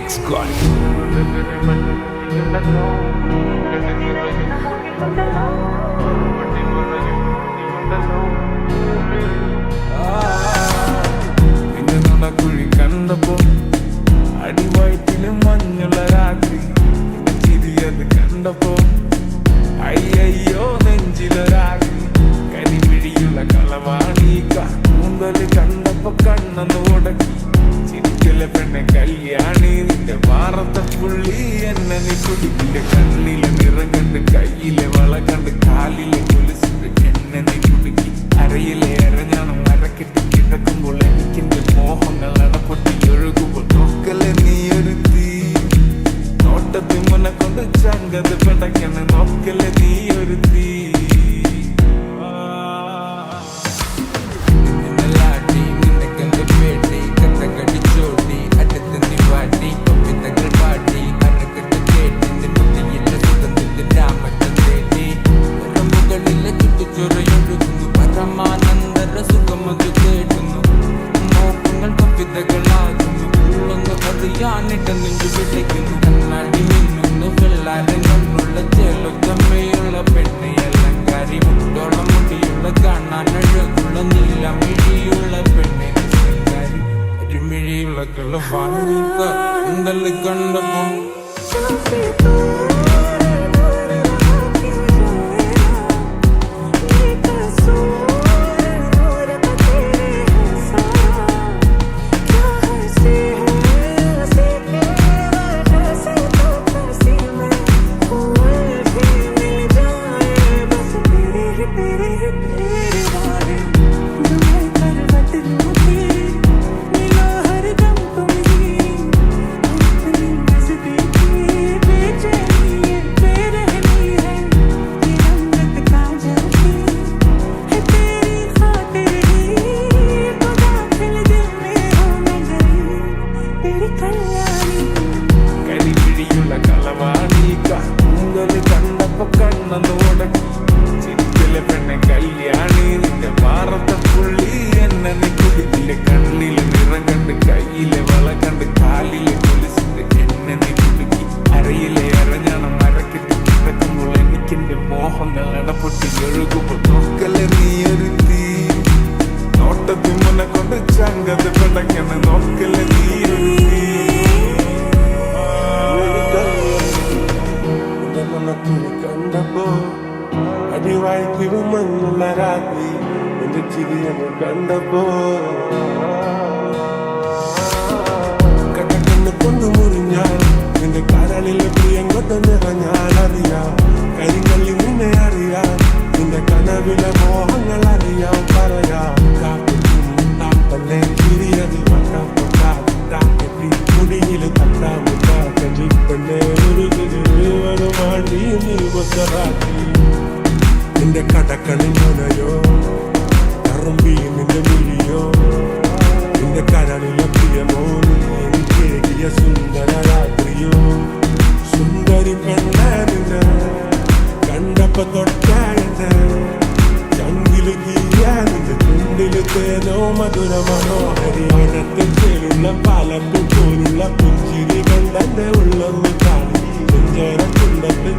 Squad. കുഴി കണ്ടപ്പോ അടിവയറ്റിലും മഞ്ഞുള്ള രാത്രി ചിരിയത് കണ്ടപ്പോ അയ്യോ നെഞ്ചിലൊരാഗ്നി കരിമിഴിയുള്ള കളവാണീക്ക കൂന്തല് കണ്ടപ്പോ കണ്ണന്ന് ഉടക്കി ചിരിക്കലെ പെണ്ണെ കല്യാണി നിന്റെ മാറത്തെ പുള്ളി എന്നെ നീ കുടിക്കിന്റെ കണ്ണിലെ നിറം കണ്ട് കയ്യിലെ വള കണ്ട് കാലിലെ കൊലുസിട്ട് എന്നെ നീ കുടുക്കി അരയിലെ അരഞ്ഞാണം അരക്കെട്ടി കിടക്കുമ്പോൾ എനിക്കെന്റെ മോഹങ്ങൾ അടപ്പൊട്ടി ഒഴുകുമ്പോൾ നോക്കലെ നീ ഒരു തീ നോട്ടത്തിൽ മുന്നെ കൊണ്ട് ചങ്കത് പെടക്കണ നോക്കലെ നീ ഒരു തീ കണ്ടപ്പോ അടിവായിത്തിരും മഞ്ഞുള്ള രാത്രി എന്റെ ചിരിയെന്ന് കണ്ടപ്പോ കടക്കണ്ണ് കൊണ്ടു മുറിഞ്ഞാൽ നിന്റെ കരളിലെ പ്രിയം കൊണ്ട് നിറഞ്ഞാൽ അറിയാം കരിങ്കല്ലി നിന്നെ അറിയാം നിന്റെ കനവിലെ മോഹങ്ങൾ അറിയാം പറയാം കാപ്പല്ലേ ചിരിയത് മുടിയിൽ തട്ടാമുട്ട കഞ്ചിപ്പന്നെ ഒരു മാണ്ടി നീവത്തറാക്കി നിന്റെ കടക്കണിൽ മുനയോ കറുമ്പി നിന്റെ മിഴിയോ നിന്റെ കരളിലെ പ്രിയമോ എനിക്കേകിയ സുന്ദര രാത്രിയോ സുന്ദരി പെണ്ണ നിന്നെ കണ്ടപ്പോ തൊട്ടായെന്നെ ചങ്കില് തീയ നിന്റെ ചുണ്ടില് തേനോ മധുര മനോഹരി അകത്തിൽ ചേലുള്ള പാലപ്പു പോലുള്ള പുഞ്ചിരി കണ്ടെന്റെ ഉള്ളൊന്ന് കാണി നെഞ്ചേര ചുണ്ടത്തിൽ